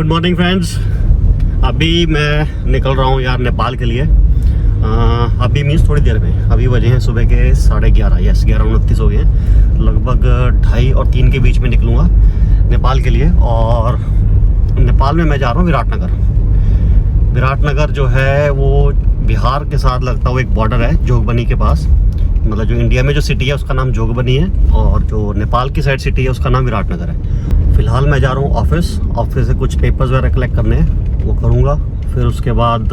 Good morning friends. अभी मैं निकल रहा हूँ यार नेपाल के लिए। अभी मीन्स थोड़ी देर में, अभी बजे हैं सुबह के 11:30। यस 11:29 हो गए हैं। लगभग 2:30 और 3 के बीच में निकलूँगा नेपाल के लिए। और नेपाल में मैं जा रहा हूँ विराटनगर। विराटनगर जो है वो बिहार के साथ लगता हुआ एक बॉर्डर है जोगबनी के पास। मतलब जो इंडिया में जो सिटी है उसका नाम जोगबनी है और जो नेपाल की साइड सिटी है उसका नाम विराटनगर है। फ़िलहाल मैं जा रहा हूँ ऑफिस से कुछ पेपर्स वगैरह कलेक्ट करने हैं, वो करूँगा। फिर उसके बाद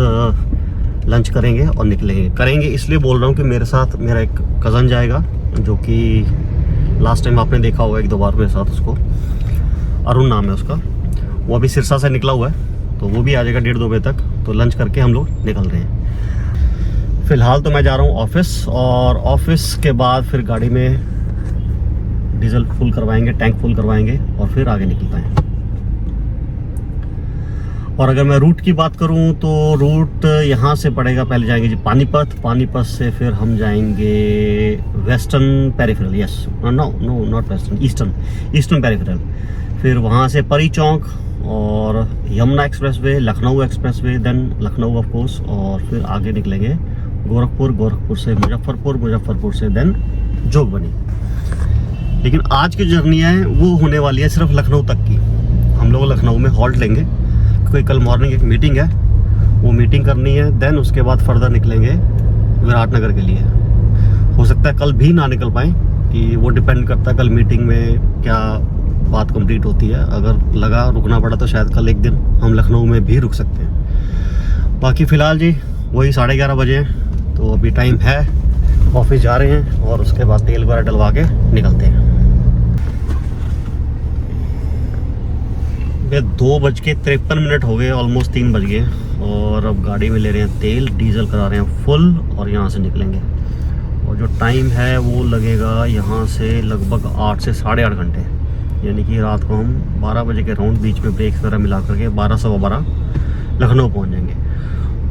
लंच करेंगे और करेंगे इसलिए बोल रहा हूँ कि मेरे साथ मेरा एक कज़न जाएगा, जो कि लास्ट टाइम आपने देखा होगा 1-2 बार मेरे साथ उसको। अरुण नाम है उसका। वो अभी सिरसा से निकला हुआ है, तो वो भी आ जाएगा 1:30-2 बजे तक। तो लंच करके हम लोग निकल रहे हैं। फ़िलहाल तो मैं जा रहा हूँ ऑफिस, और ऑफिस के बाद फिर गाड़ी में डीजल फुल करवाएंगे, टैंक फुल करवाएंगे और फिर आगे निकल पाएंगे। और अगर मैं रूट की बात करूं तो रूट यहाँ से पड़ेगा, पहले जाएंगे जी पानीपत से फिर हम जाएंगे western peripheral. Yes no not western, eastern peripheral. फिर वहाँ से परी चौक और Yamuna expressway, Lucknow expressway, then Lucknow of course. और फिर आगे निकलेंगे गोरखपुर से मुजफ्फरपुर से देन जोगबनी। लेकिन आज की जर्नी है वो होने वाली है सिर्फ लखनऊ तक की। हम लोग लखनऊ में हॉल्ट लेंगे क्योंकि कल मॉर्निंग एक मीटिंग है, वो मीटिंग करनी है। देन उसके बाद फर्दर निकलेंगे विराटनगर के लिए। हो सकता है कल भी ना निकल पाएँ, कि वो डिपेंड करता है कल मीटिंग में क्या बात कंप्लीट होती है। अगर लगा रुकना पड़ा तो शायद कल एक दिन हम लखनऊ में भी रुक सकते हैं। बाकी फ़िलहाल जी वही 11:30 बजे हैं, तो अभी टाइम है। ऑफिस जा रहे हैं और उसके बाद तेल वगैरह डलवा के निकलते हैं। 2:53 हो गए, ऑलमोस्ट 3 बज गए। और अब गाड़ी में ले रहे हैं तेल, डीजल करा रहे हैं फुल और यहाँ से निकलेंगे। और जो टाइम है वो लगेगा यहाँ से लगभग 8 से 8.5 घंटे। यानी कि रात को हम 12 बजे के राउंड, बीच में ब्रेक वगैरह मिला करके 12 सवा 12 लखनऊ पहुँच जाएंगे।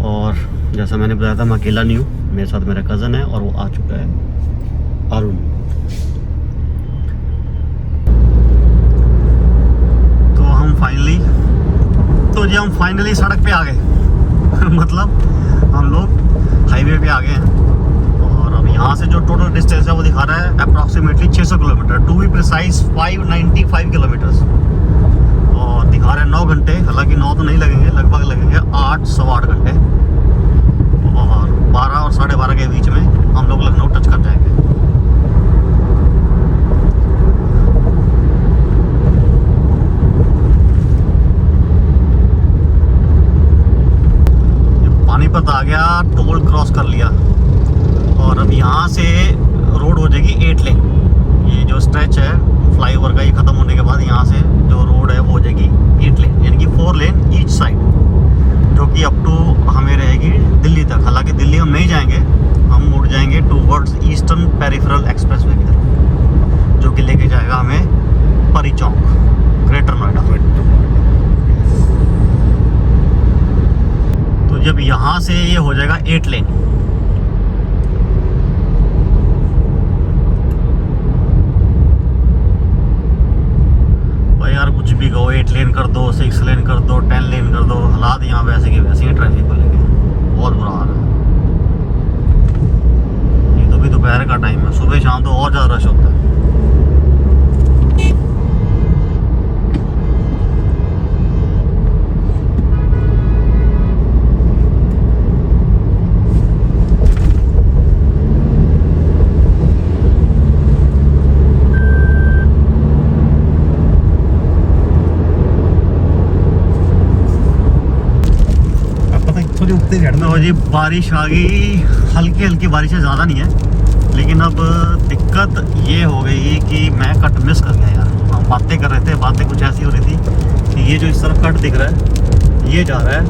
और जैसा मैंने बताया था मैं अकेला नहीं हूँ, मेरे साथ मेरा कज़न है और वो आ चुका है अरुण। तो हम फाइनली सड़क पे आ गए। मतलब हम लोग हाईवे पे आ गए हैं। और अब यहाँ से जो टोटल डिस्टेंस है वो दिखा रहा है approximately 600 kilometre, to be precise 595 kilometres. और दिखा रहे हैं 9 घंटे। हालांकि 9 तो नहीं लगेंगे, लगभग लगेंगे 8 सवा 8 घंटे। और 12 और 12:30 के बीच में हम लोग लखनऊ टच कर जाएंगे। पानीपत आ गया, टोल क्रॉस कर लिया। और अब यहाँ से रोड हो जाएगी 8 लेन। ये जो स्ट्रेच है फ्लाईओवर का, ये ख़त्म होने के बाद यहाँ से जो रोड है वो हो जाएगी 8 लेन, यानी कि 4 लेन ईच साइड, जो कि अप टू हमें रहेगी दिल्ली तक। हालांकि दिल्ली हम नहीं जाएंगे, हम मुड़ जाएंगे टूवर्ड्स ईस्टर्न पेरिफेरल एक्सप्रेसवे की तरफ, जो कि लेके जाएगा हमें परी चौक, ग्रेटर नोएडा। तो जब यहाँ से ये हो जाएगा 8 लेन, भाई यार कुछ भी कहो, 8 लेन कर दो, 6 लेन कर दो, 10 लेन कर दो, हालात यहाँ वैसे के वैसे ही ट्रैफिक को लेके बहुत बुरा हाल है। ये तो भी दोपहर का टाइम है, सुबह शाम तो और ज़्यादा रश होता है। तो जी बारिश आ गई, हल्की हल्की बारिश है, ज़्यादा नहीं है। लेकिन अब दिक्कत ये हो गई कि मैं कट मिस कर गया यार। हम बातें कर रहे थे, बातें कुछ ऐसी हो रही थी कि ये जो इस तरफ कट दिख रहा है ये जा रहा है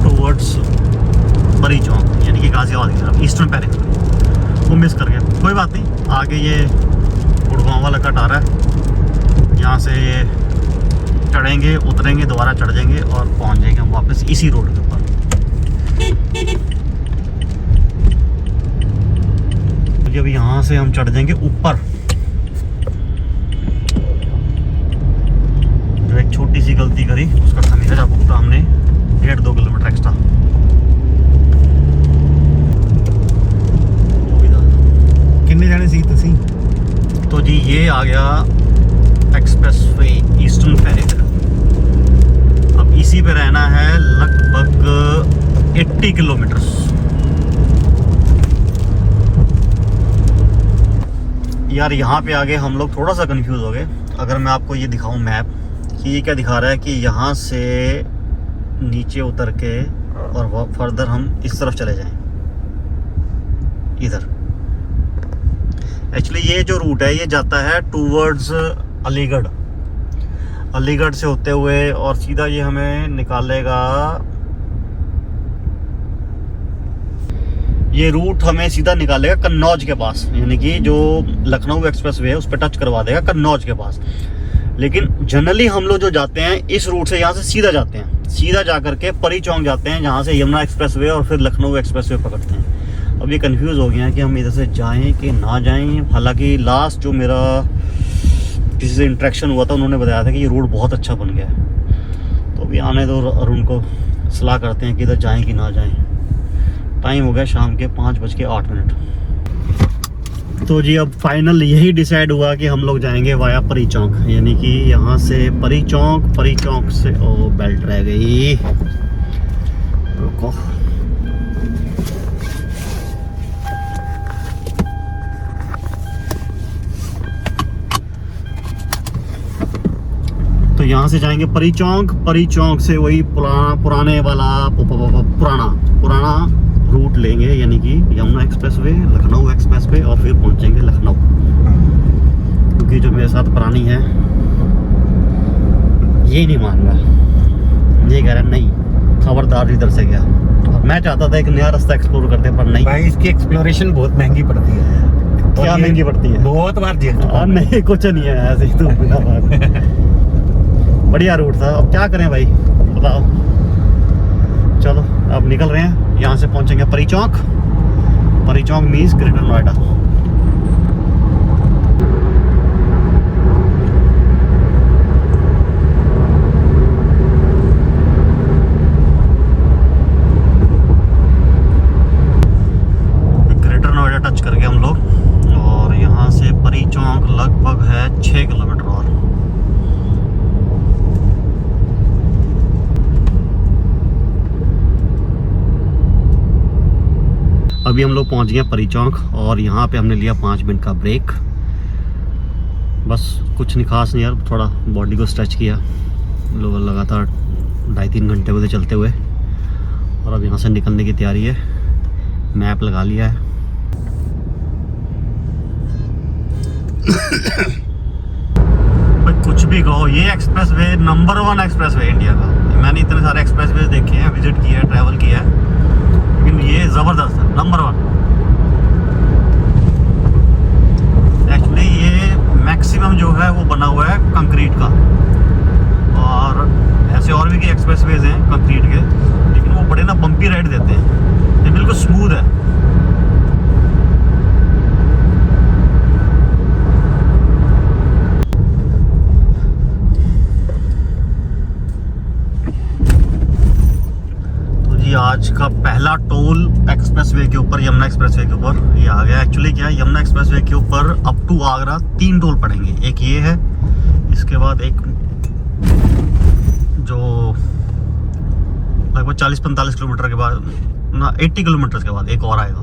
टूवर्ड्स परी चौक, यानी कि गाजियाबाद की तरफ, ईस्टर्न पेरिफेरल। वो मिस कर गया, कोई बात नहीं। आगे ये गुड़गांव वाला कट आ रहा है, यहाँ से ये चढ़ेंगे, उतरेंगे, दोबारा चढ़ जाएंगे और पहुंच जाएंगे हम वापस इसी रोड के ऊपर। जब यहाँ से हम चढ़ जाएंगे ऊपर, जो एक छोटी सी गलती गया एक्सप्रेसवे ईस्टर्न फेरिट। अब इसी पे रहना है लगभग 80 किलोमीटर। यार यहाँ पे आगे हम लोग थोड़ा सा कंफ्यूज हो गए। अगर मैं आपको ये दिखाऊं मैप कि ये क्या दिखा रहा है कि यहाँ से नीचे उतर के और फर्दर हम इस तरफ चले जाएं इधर। एक्चुअली ये जो रूट है ये जाता है टूवर्ड्स अलीगढ़। अलीगढ़ से होते हुए और सीधा ये हमें निकालेगा। ये रूट हमें सीधा निकालेगा कन्नौज के पास, यानी कि जो लखनऊ एक्सप्रेसवे है उस पर टच करवा देगा कन्नौज के पास। लेकिन जनरली हम लोग जो जाते हैं इस रूट से, यहाँ से सीधा जाते हैं, सीधा जा करके परी चौक जाते हैं, जहाँ से यमुना एक्सप्रेसवे और फिर लखनऊ एक्सप्रेसवे पकड़ते हैं। अब ये कंफ्यूज हो गया कि हम इधर से जाएं कि ना जाएं। हालांकि लास्ट जो मेरा किसी से इंटरेक्शन हुआ था उन्होंने बताया था कि ये रोड बहुत अच्छा बन गया है। तो अभी आने दो और उनको सलाह करते हैं कि इधर जाएं कि ना जाएं। टाइम हो गया शाम के 5:08। तो जी अब फाइनल यही डिसाइड हुआ कि हम लोग जाएंगे वाया परी चौक, यानी कि यहाँ से परी चौक से ओ बेल्ट रह गई, रुको। तो यहाँ से जाएंगे परी चौक से वही पुराने वाला पुराना रूट लेंगे, यानी कि यमुना एक्सप्रेसवे, लखनऊ एक्सप्रेसवे और फिर पहुंचेंगे लखनऊ। क्योंकि जो मेरे साथ पुरानी है ये नहीं मान रहा, ये कह रहा नहीं खबरदार इधर से गया। और मैं चाहता था एक नया रास्ता एक्सप्लोर करते, पर नहीं भाई इसकी एक्सप्लोरेशन बहुत महंगी पड़ती है। क्या महंगी पड़ती है? बहुत बार जेल नहीं कुछ नहीं है ऐसे ही तो बिना बात। बढ़िया रूट था, अब क्या करें भाई बताओ। चलो अब निकल रहे हैं, यहाँ से पहुंचेंगे Pari Chowk means greater Noida. Greater Noida touch करके हम लोग, और यहाँ से परी चौक लगभग है 6 किलोमीटर और। अभी हम लोग पहुंच गए परी चौक और यहाँ पे हमने लिया 5 मिनट का ब्रेक। बस कुछ नहीं खास नहीं यार, थोड़ा बॉडी को स्ट्रेच किया लोग लगातार 2.5-3 घंटे हुए चलते हुए। और अब यहाँ से निकलने की तैयारी है, मैप लगा लिया है। भाई कुछ भी कहो, ये एक्सप्रेसवे नंबर 1 एक्सप्रेसवे इंडिया का। मैंने इतने सारे एक्सप्रेसवे देखे हैं, विजिट किया है, ट्रैवल किया है, लेकिन ये जबरदस्त है, नंबर 1। एक्चुअली ये मैक्सिमम जो है वो बना हुआ है कंक्रीट का, और ऐसे और भी कई एक्सप्रेसवेज हैं कंक्रीट के, लेकिन वो बड़े ना बम्पी राइड देते हैं। ये बिल्कुल स्मूथ है। आज का पहला टोल एक्सप्रेसवे के ऊपर, यमुना एक्सप्रेसवे के ऊपर ये आ गया। एक्चुअली क्या है, यमुना एक्सप्रेसवे के ऊपर अप टू आगरा 3 टोल पड़ेंगे। एक ये है, इसके बाद एक जो लगभग 40-45 किलोमीटर के बाद ना 80 किलोमीटर के बाद एक और आएगा,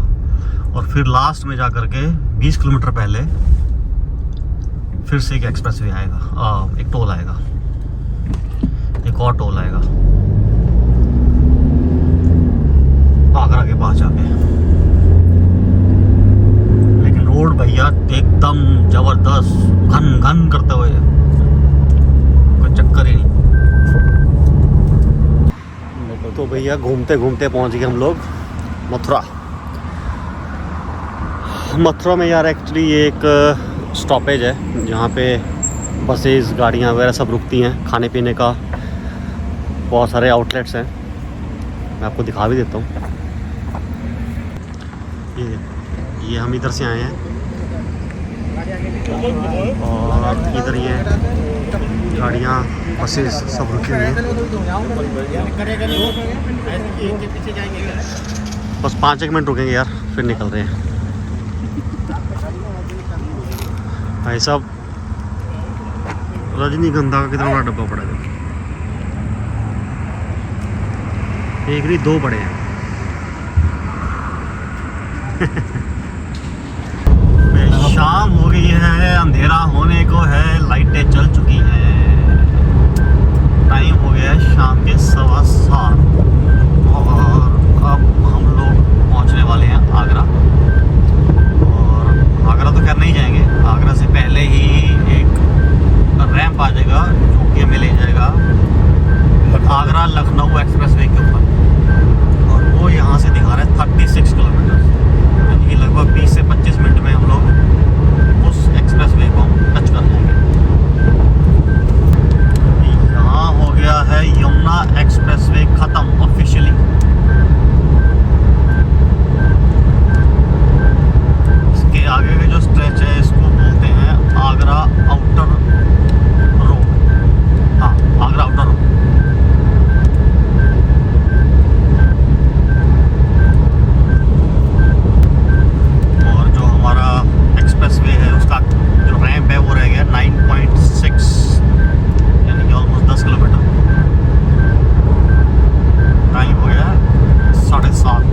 और फिर लास्ट में जा करके 20 किलोमीटर पहले फिर से एक एक्सप्रेसवे आएगा, एक टोल आएगा, एक और टोल आएगा आगरा के पास जाके। लेकिन रोड भैया एकदम जबरदस्त, घन करते हुए, कोई चक्कर ही नहीं। तो भैया घूमते घूमते पहुंच गए हम लोग मथुरा में। यार एक्चुअली ये एक स्टॉपेज है जहाँ पे बसेस, गाड़ियाँ वगैरह सब रुकती हैं। खाने पीने का बहुत सारे आउटलेट्स हैं, मैं आपको दिखा भी देता हूँ। ये हम इधर से आए हैं, और इधर ये गाड़ियाँ, बसेस सब रुकी हुई हैं। बस 5-1 मिनट रुकेंगे यार, फिर निकल रहे हैं। भाई साहब रजनीगंधा का कितना बड़ा डब्बा पड़ा है, एक नहीं दो बड़े हैं। शाम हो गई है, अंधेरा होने को है, लाइटें चल चुकी हैं, टाइम हो गया है शाम के 7:15 और अब हम लोग पहुंचने वाले हैं आगरा। और आगरा तो खैर नहीं जाएंगे, आगरा से पहले ही एक रैंप आ जाएगा जो कि हमें ले जाएगा आगरा लखनऊ एक्सप्रेसवे के ऊपर, और वो यहाँ से दिखा रहा है 36 किलोमीटर, यानी कि लगभग 20 से 25 मिनट में हम लोग उस एक्सप्रेसवे को टच कर जाएंगे। यहाँ हो गया है यमुना एक्सप्रेसवे खत्म ऑफिशियली। इसके आगे का जो स्ट्रेच है इसको बोलते हैं आगरा आउटर रोड। हाँ, आगरा आउटर रोड। और जो हमारा एक्सप्रेसवे है उसका जो रैंप है वो रह गया 9.6, यानी कि ऑलमोस्ट 10 किलोमीटर। टाइम हो गया 7:30।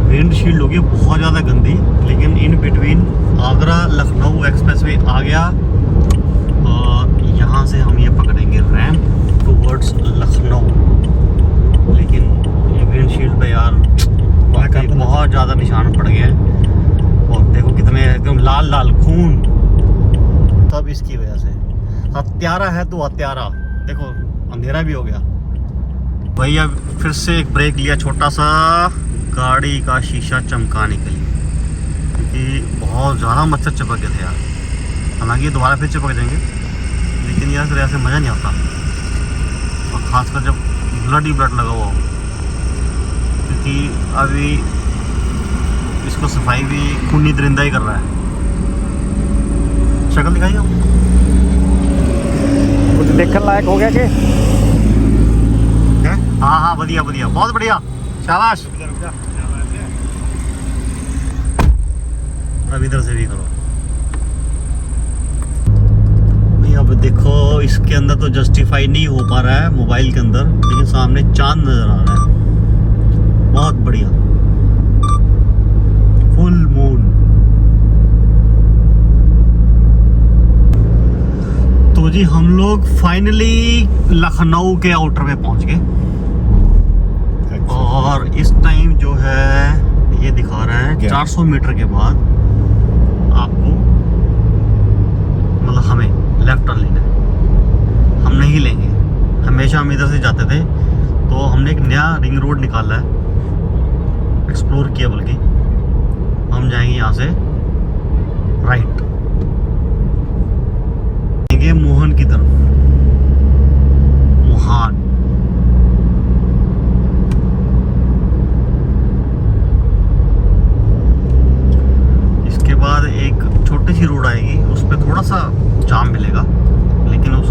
विंडशील्ड होगी बहुत ज़्यादा गंदी, लेकिन in between Agra Lucknow expressway आ गया और यहाँ से हम ये पकड़ेंगे रैंप टुवर्ड्स लखनऊ। लेकिन ये विंडशील्ड पे यार वाकई बहुत ज़्यादा निशान पड़ गए हैं, और देखो कितने एकदम लाल लाल खून, सब इसकी वजह से। हत्यारा है तो हत्यारा, देखो अंधेरा भी हो गया। भैया फिर से एक ब्रेक लिया छोटा सा गाड़ी का शीशा चमकाने के लिए, क्योंकि बहुत ज़्यादा मच्छर चिपक गए थे यार। हालांकि दोबारा फिर चिपक जाएंगे, लेकिन यार फिर ऐसे मज़ा नहीं आता, और ख़ासकर जब ब्लड ही ब्लड लगा हुआ हो, क्योंकि अभी इसको सफाई भी खूनी दरिंदा ही कर रहा है। शक्ल दिखाइए कुछ देखने लायक हो गया कि? हाँ हाँ, बढ़िया बढ़िया, बहुत बढ़िया, शाबाश। अब इधर से भी करो भाई। अब देखो इसके अंदर तो जस्टिफाई नहीं हो पा रहा है मोबाइल के अंदर, लेकिन सामने चांद नजर आ रहा है, बहुत बढ़िया, फुल मून। तो जी हम लोग फाइनली लखनऊ के आउटर में पहुंच गए, और इस टाइम जो है ये दिखा रहा है 400 मीटर के बाद आपको, मतलब हमें लेफ्ट टर्न लेना है। हम नहीं लेंगे, हमेशा हम इधर से जाते थे, तो हमने एक नया रिंग रोड निकाला है, एक्सप्लोर किया, बल्कि हम जाएंगे यहाँ से राइट, जाएंगे मोहन की तरफ, मोहान। बाद एक छोटी सी रोड आएगी, उस पर थोड़ा सा जाम मिलेगा, लेकिन उस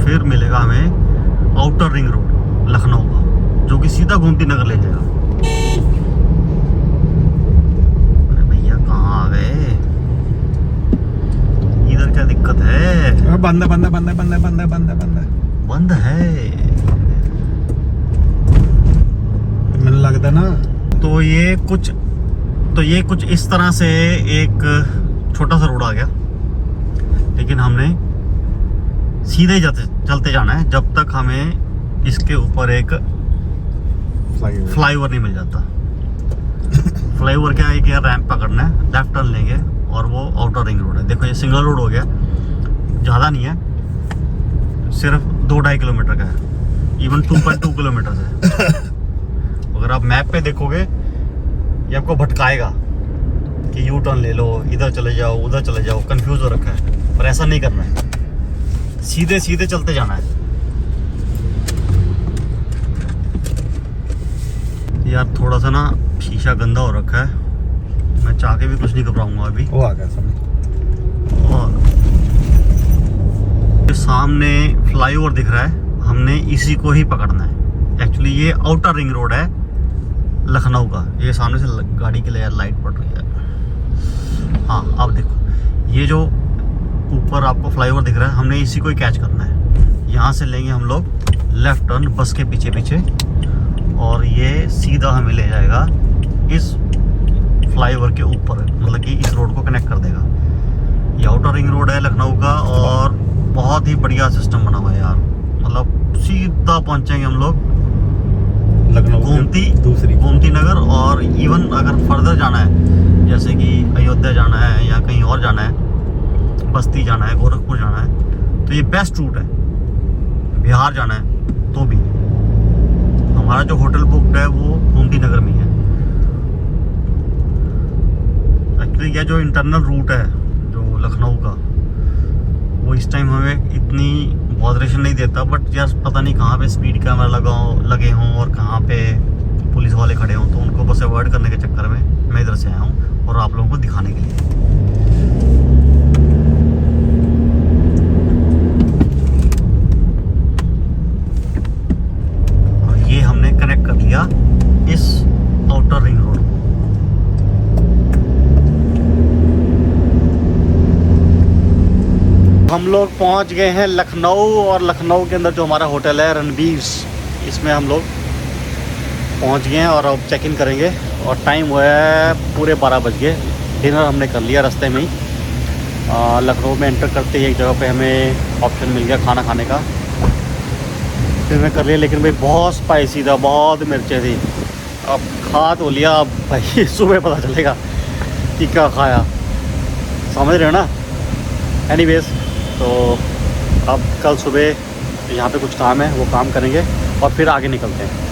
फिर मिलेगा हमें आउटर रिंग रोड लखनऊ का, जो कि सीधा गोमती नगर ले जाएगा। अरे भैया कहाँ आ गए, इधर क्या दिक्कत है? बंद बंद बंद बंद बंद बंद बंद बंद है, मैंने लगता ना। तो ये कुछ इस तरह से एक छोटा सा रोड आ गया, लेकिन हमने सीधे चलते जाना है जब तक हमें इसके ऊपर एक फ्लाईओवर नहीं मिल जाता। फ्लाईओवर क्या है कि यार रैंप पकड़ना है, लेफ्ट टर्न लेंगे और वो आउटर रिंग रोड है। देखो ये सिंगल रोड हो गया, ज़्यादा नहीं है, सिर्फ 2-2.5 किलोमीटर का है, इवन 2.2 किलोमीटर है। अगर आप मैप पे देखोगे ये आपको भटकाएगा कि यू टर्न ले लो, इधर चले जाओ, उधर चले जाओ, कंफ्यूज हो रखा है, पर ऐसा नहीं करना है, सीधे सीधे चलते जाना है। यार थोड़ा सा ना शीशा गंदा हो रखा है, मैं चाह के भी कुछ नहीं घबराऊंगा अभी। वो आ गया सामने, और जो सामने फ्लाईओवर दिख रहा है, हमने इसी को ही पकड़ना है। एक्चुअली ये आउटर रिंग रोड है लखनऊ का। ये सामने से गाड़ी के लिए यार लाइट पड़ रही है। हाँ अब देखो, ये जो ऊपर आपको फ्लाईओवर दिख रहा है, हमने इसी को ही कैच करना है। यहाँ से लेंगे हम लोग लेफ्ट टर्न बस के पीछे पीछे, और ये सीधा हमें ले जाएगा इस फ्लाईओवर के ऊपर, मतलब कि इस रोड को कनेक्ट कर देगा। ये आउटर रिंग रोड है लखनऊ का, और बहुत ही बढ़िया सिस्टम बना हुआ है यार। मतलब सीधा पहुंचेंगे हम लोग लखनऊ गोमती नगर। और इवन अगर फर्दर जाना है, जैसे कि अयोध्या जाना है या कहीं और जाना है, बस्ती जाना है, गोरखपुर जाना है, तो ये बेस्ट रूट है। बिहार जाना है तो भी हमारा जो होटल बुकड है वो गोमती नगर में है। एक्चुअली ये जो इंटरनल रूट है जो लखनऊ का, वो इस टाइम हमें इतनी बॉदरेशन नहीं देता, बट यार पता नहीं कहाँ पे स्पीड कैमरा लगे हों और कहाँ पे पुलिस वाले खड़े हों, तो उनको बस अवॉइड करने के चक्कर में मैं इधर से आया हूँ और आप लोगों को दिखाने के लिए। और ये हमने कनेक्ट कर लिया इस आउटर रिंग रोड। हम लोग पहुंच गए हैं लखनऊ, और लखनऊ के अंदर जो हमारा होटल है रणबीर्स, इसमें हम लोग पहुंच गए हैं और अब चेक इन करेंगे। और टाइम हुआ है पूरे 12 बज गए। डिनर हमने कर लिया रास्ते में ही। लखनऊ में एंटर करते ही एक जगह पे हमें ऑप्शन मिल गया खाना खाने का, डिनर कर लिया। लेकिन भाई बहुत स्पाइसी था, बहुत मिर्चें थी। अब खा तो लिया, अब भाई सुबह पता चलेगा कि क्या खाया, समझ रहे हो ना। एनीवेज, तो अब कल सुबह यहाँ पे कुछ काम है, वो काम करेंगे और फिर आगे निकलते हैं।